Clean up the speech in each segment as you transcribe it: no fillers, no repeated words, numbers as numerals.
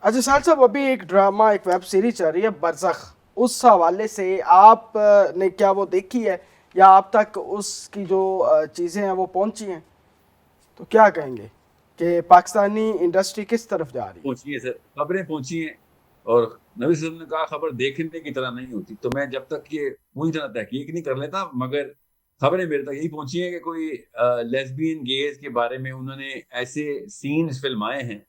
अच्छा साल साहब, अभी एक ड्रामा, एक वेब सीरीज चल रही है बरज़ख। उस हवाले से आप ने क्या वो देखी है, या आप तक उसकी जो चीज़ें हैं वो पहुंची हैं? तो क्या कहेंगे कि पाकिस्तानी इंडस्ट्री किस तरफ जा रही है? पहुंची है सर, खबरें पहुंची हैं। और नबी सल्लल्लाहु अलैहि वसल्लम ने कहा खबर देखने की तरह नहीं होती, तो मैं जब तक ये पूरी तरह तहकीक नहीं कर लेता, मगर खबरें मेरे तक यही पहुंची हैं कि कोई लेस्बियन गेज के बारे में उन्होंने ऐसे सीन्स फिल्माए हैं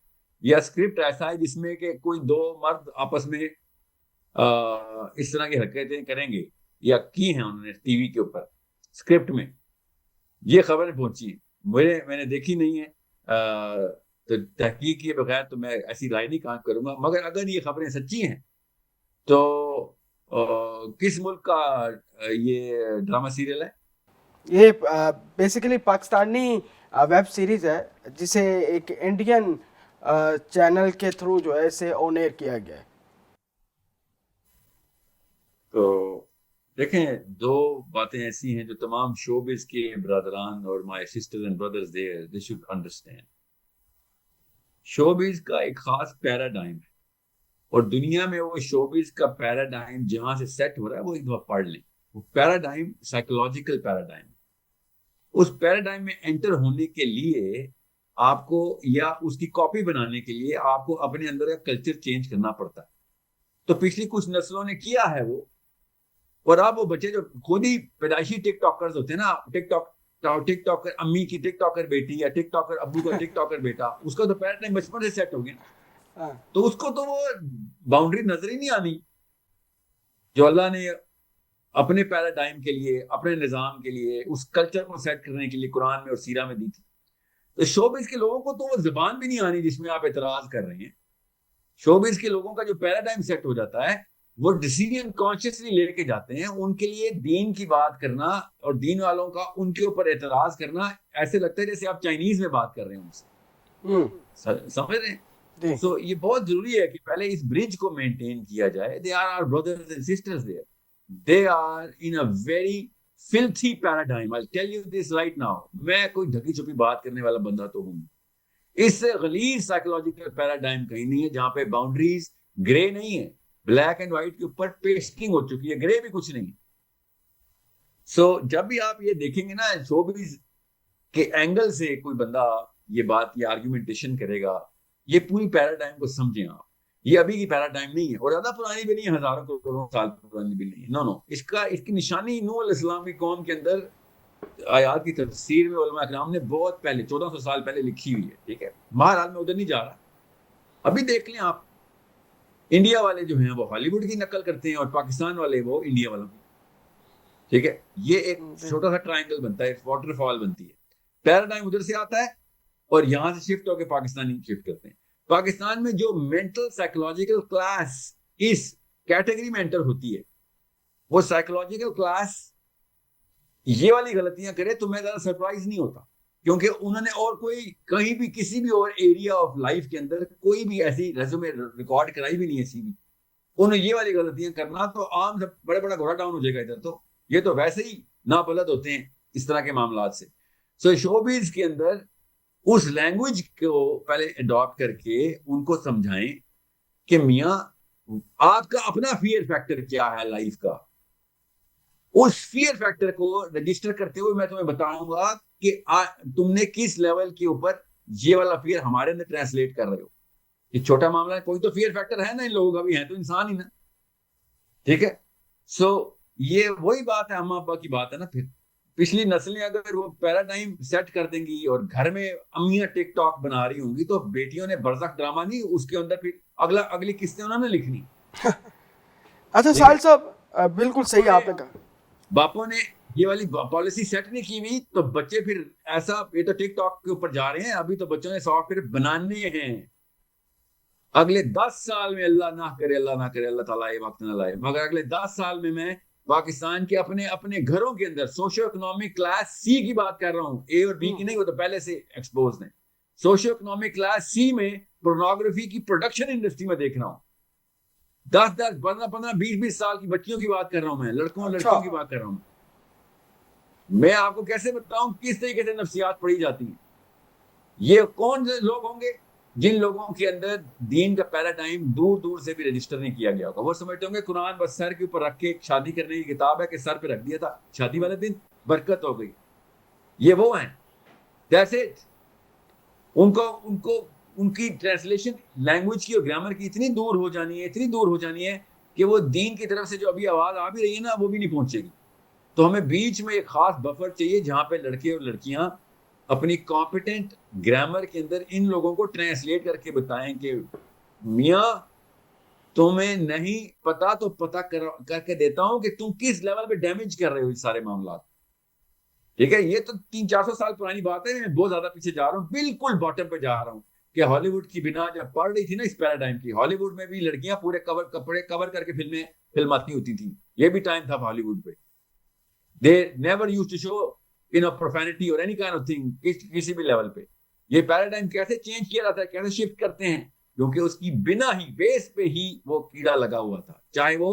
या स्क्रिप्ट ऐसा है जिसमें कि कोई दो मर्द आपस में इस तरह की हरकतें करेंगे या की हैं उन्होंने टीवी के ऊपर स्क्रिप्ट में। ये खबरें पहुंची हैं, मैंने देखी नहीं है। तो तहकीक किए बगैर तो मैं ऐसी राय नहीं काम करूंगा, मगर अगर ये खबरें सच्ची हैं तो किस मुल्क का ये ड्रामा सीरियल है? ये बेसिकली पाकिस्तानी वेब सीरीज है, जिसे एक इंडियन चैनल के थ्रू जो है इसे ऑन एयर किया गया है। तो देखें, दो बातें ऐसी हैं जो तमाम शोबिज के ब्रदरान और my sisters and brothers there they should understand. Showbiz का एक खास पैराडाइम है, और दुनिया में वो शोबिज का पैराडाइम जहां से सेट हो रहा है वो एक दफा पढ़ लें। वो पैराडाइम साइकोलॉजिकल पैराडाइम। उस पैराडाइम में एंटर होने के लिए आपको, या उसकी कॉपी बनाने के लिए आपको अपने अंदर का कल्चर चेंज करना पड़ता है। तो पिछली कुछ नस्लों ने किया है वो। और अब वो बच्चे जो खुद ही पैदाइशी टिकटॉकर्स होते हैं ना, टिकटॉकर अम्मी की टिकटॉकर बेटी या टिकटॉकर अब्बू का टिकटॉकर बेटा, उसका तो पैराडाइम बचपन से सेट हो गया ना। हाँ। तो उसको तो वो बाउंड्री नजर ही नहीं आनी जो अल्लाह ने अपने पैराडाइम के लिए, अपने निजाम के लिए, उस कल्चर को सेट करने के लिए कुरान में और सीरा में दी थी। तो शोबिस के लोगों को तो वो जुबान भी नहीं आनी जिसमें आप एतराज कर रहे हैं। शोबिस के लोगों का जो पैराडाइम सेट हो जाता है, वो डिसीजन कॉन्शियसली लेके जाते हैं। उनके लिए दीन की बात करना और दीन वालों का उनके ऊपर एतराज करना ऐसे लगता है जैसे आप चाइनीज में बात कर रहे हैं उनसे। हम्म। समझ रहे हैं? जी। सो ये बहुत जरूरी है कि पहले इस ब्रिज को मेंटेन किया जाए। They are our brothers and sisters there. They are in a very filthy paradigm. I tell you this right now. मैं कोई ढकी छुपी बात करने वाला बंदा तो हूं। इससे गलीज साइकोलॉजिकल पैराडाइम कहीं नहीं है जहां पे बाउंड्रीज ग्रे नहीं है। ब्लैक एंड व्हाइट के ऊपर पेस्टिंग हो चुकी है, ग्रे भी कुछ नहीं है। जब भी आप ये देखेंगे ना, शोबिज के एंगल से कोई बंदा ये बात, ये आर्ग्यूमेंटेशन करेगा, ये पूरी पैराडाइम को समझें आप। ये अभी की पैराडाइम नहीं है, और ज्यादा पुरानी भी नहीं है, हजारों करोड़ों साल पुरानी भी नहीं है। नो नो, इसकी निशानी नूह अलैहिस्सलाम की कौम के अंदर आयात की तफसीर में उलमा इकराम ने बहुत पहले 1400 साल पहले लिखी हुई है। ठीक है, बहरहाल मैं उधर नहीं जा रहा। अभी देख लें आप, इंडिया वाले जो हैं वो हॉलीवुड की नकल करते हैं और पाकिस्तान वाले वो इंडिया वालों की। ठीक है, ये एक जी। छोटा सा ट्राइंगल बनता है, वाटरफॉल बनती है। पैराडाइम उधर से आता है और यहां से शिफ्ट होकर पाकिस्तानी शिफ्ट करते हैं। पाकिस्तान में जो मेंटल साइकोलॉजिकल क्लास इस कैटेगरी में एंटर होती है, वो साइकोलॉजिकल क्लास ये वाली गलतियां करे तो मैं ज्यादा सरप्राइज नहीं होता, क्योंकि उन्होंने और कोई कहीं भी किसी भी और एरिया ऑफ लाइफ के अंदर कोई भी ऐसी रेज्यूमे रिकॉर्ड कराई भी नहीं है सीवी। उन्हें ये वाली गलतियां करना तो आम, सब बड़ा बड़ा घोड़ा डाउन हो जाएगा इधर। तो ये तो वैसे ही नाबलद होते हैं इस तरह के मामला से। शोबीज के अंदर उस लैंग्वेज को पहले अडॉप्ट करके उनको समझाएं कि मियाँ, आपका अपना फियर फैक्टर क्या है लाइफ का। उस फियर फैक्टर को रजिस्टर करते हुए मैं तुम्हें बताऊंगा कि तुमने किस लेवल के ऊपर ये वाला फियर हमारे अंदर ट्रांसलेट कर रहे हो। ये छोटा मामला है, कोई तो फियर फैक्टर है ना इन लोगों का भी, है तो इंसान ही ना। ठीक है। सो ये वही बात है, अम्मा अब्बा की बात है ना। फिर पिछली नस्लें अगर वो पैराडाइम सेट कर देंगी और घर में अम्मियां टिकटॉक बना रही होंगी, तो बेटियों ने बरसक ड्रामा नहीं, उसके अंदर फिर अगली किस्तें उन्होंने लिखनी। अच्छा ठीक साहिल है। साहब, बिल्कुल सही उन्होंने, आपने कहा। बापों ने ये वाली पॉलिसी सेट नहीं की हुई, तो बच्चे फिर ऐसा, ये तो टिकटॉक के ऊपर जा रहे हैं, अभी तो बच्चों ने सॉफ्टवेयर बनाने हैं। अगले 10 साल में, अल्लाह ना करे, अल्लाह ना करे, अल्लाह ताला ये वक्त ना लाए, मगर अगले 10 साल में मैं पाकिस्तान के अपने अपने घरों के अंदर सोशियो इकोनॉमिक क्लास सी की बात कर रहा हूँ, ए और बी की नहीं, वो तो पहले से एक्सपोज है। सोशियो इकोनॉमिक क्लास सी में पोर्नोग्राफी की प्रोडक्शन इंडस्ट्री में देख रहा हूँ। 10 10 15 15 20 20 साल की बच्चियों की बात कर रहा हूँ मैं, लड़कों और अच्छा। लड़कियों की बात कर रहा हूँ। मैं आपको कैसे बताऊं किस तरीके से नफ्सियात पढ़ी जाती है। ये कौन से लोग होंगे जिन लोगों के अंदर दीन का पैराडाइम दूर दूर से भी रजिस्टर नहीं किया गया होगा, वो समझते होंगे कुरान बस सर के ऊपर रख के एक शादी करने की किताब है कि सर पे रख दिया था, शादी वाले दिन बरकत हो गई। ये वो हैं, दैट्स इट। उनको उनको उनकी ट्रांसलेशन लैंग्वेज की और ग्रामर की इतनी दूर हो जानी है, इतनी दूर हो जानी है कि वो दीन की तरफ से जो अभी आवाज आ भी रही है ना, वो भी नहीं पहुंचेगी। तो हमें बीच में एक खास बफर चाहिए जहां पे लड़के और लड़कियां अपनी कॉम्पिटेंट ग्रामर के अंदर इन लोगों को ट्रांसलेट करके बताएं कि मियाँ तुम्हें नहीं पता तो पता करके देता हूं कि तुम किस लेवल पे डैमेज कर रहे हो ये सारे मामला। ठीक है, ये तो 300-400 साल पुरानी बात है, मैं बहुत ज्यादा पीछे जा रहा हूँ, बिल्कुल बॉटम पे जा रहा हूँ। कि हॉलीवुड की बिना जब पढ़ रही थी ना इस पैराडाइम की, हॉलीवुड में भी लड़कियां पूरे कपड़े कवर करके फिल्माती होती थी, ये भी टाइम था हॉलीवुड पे। They never used to show profanity और एनी काइंड ऑफ थिंग किसी भी लेवल पे। ये पैराडाइम कैसे चेंज किया जाता है, कैसे शिफ्ट करते हैं, क्योंकि उसकी बिना ही बेस पे ही वो कीड़ा लगा हुआ था। चाहे वो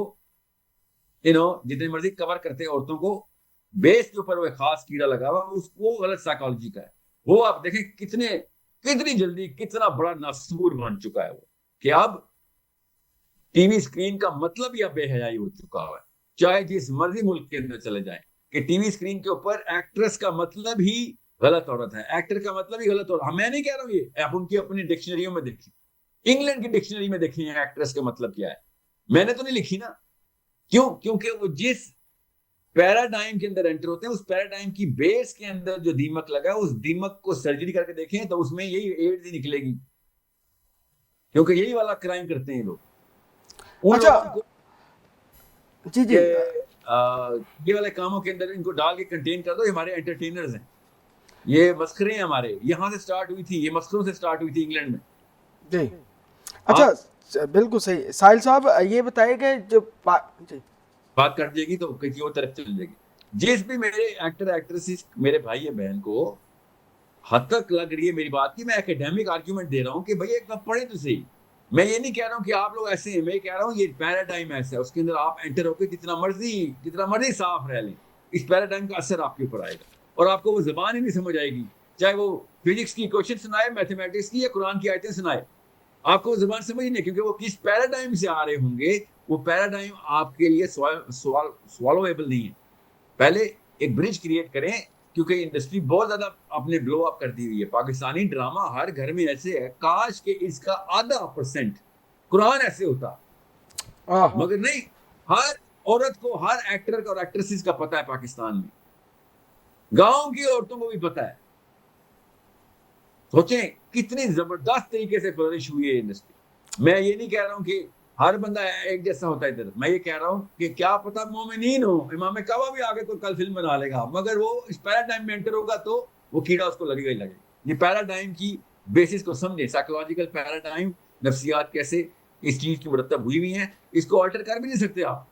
जितने मर्जी कवर करते हैं औरतों को, बेस के ऊपर वो खास कीड़ा लगा हुआ, उसको गलत साइकोलॉजी का है वो। आप देखें कितनी जल्दी कितना बड़ा नासूर बन चुका है वो, कि अब टीवी स्क्रीन का मतलब ही अब बेहयाई हो चुका है। चाहे जिस मर्जी मुल्क के अंदर चले जाएं, कि टीवी स्क्रीन के ऊपर एक्ट्रेस का मतलब ही गलत औरत है, एक्टर का मतलब ही गलत औरत। मैं नहीं कह रहा हूं ये, आप उनकी अपनी डिक्शनरियों में देखिए, इंग्लैंड की डिक्शनरी में देखिए एक्ट्रेस का मतलब क्या है। मैंने तो नहीं लिखी ना, क्यों? क्योंकि वो जिस पैराडाइम के अंदर एंटर होते हैं, उस पैराडाइम की बेस के अंदर जो दीमक लगा है, उस दीमक को सर्जरी करके देखें तो उसमें यही एड्स ही निकलेगी, क्योंकि यही वाला क्राइम करते हैं लोग। उन अच्छा, लोगों को जी जी, ये वाले कामों के अंदर इनको डाल के कंटेन कर दो। ये हमारे एंटरटेनर्स हैं, ये मस्खरे हैं हमारे। यहां से स्टार्ट हुई थी, ये मस्खरों से स्टार्ट हुई थी इंग्लैंड में। जी। अच्छा, आप बिल्कुल सही साहिल साहब, ये बताइए कि जी बात कर जाएगी तो किसी और तरफ चल जाएगी। जिस भी मेरे एक्टर एक्ट्रेसेस मेरे भाई या बहन को हद तक लग रही है मेरी बात की, मैं एकेडमिक आर्ग्यूमेंट दे रहा हूँ कि भैया एक बार पढ़े तो सही। मैं ये नहीं कह रहा हूँ कि आप लोग ऐसे हैं, मैं कह रहा हूँ ये पैराडाइम ऐसा है, उसके अंदर आप एंटर होकर जितना मर्जी साफ रह लें, इस पैराडाइम का असर आपके ऊपर आएगा और आपको वो जबान ही नहीं समझ आएगी। चाहे वो फिजिक्स की क्वेश्चन सुनाए, मैथमेटिक्स की, या कुरान की आयतें सुनाए, आपको वो जबान समझ नहीं, क्योंकि वो किस पैराडाइम से आ रहे होंगे, वो पैराडाइम आपके लिए स्वॉलोएबल नहीं है। पहले एक ब्रिज क्रिएट करें, क्योंकि इंडस्ट्री बहुत ज्यादा आपने ब्लो अप कर दी हुई है। पाकिस्तानी ड्रामा हर घर में ऐसे है, काश के इसका 0.5% कुरान ऐसे होता, मगर नहीं। हर औरत को, हर एक्टर और एक्ट्रेसेस का पता है पाकिस्तान में, गांव की औरतों को भी पता है। सोचें कितनी जबरदस्त तरीके से फ्लरिश हुई है इंडस्ट्री। मैं ये नहीं कह रहा हूं कि हर बंदा एक जैसा होता है इधर, मैं ये कह रहा हूं कि क्या पता मोमिनीन हो, इमाम काबा भी आगे कोई कल फिल्म बना लेगा, मगर वो इस पैराडाइम में एंटर होगा तो वो कीड़ा उसको लगेगा ही लगेगा। ये पैराडाइम की बेसिस को समझे, साइकोलॉजिकल पैराडाइम, नफ्सियात कैसे इस चीज की मुरतब हुई हुई है, इसको ऑल्टर कर भी नहीं सकते आप।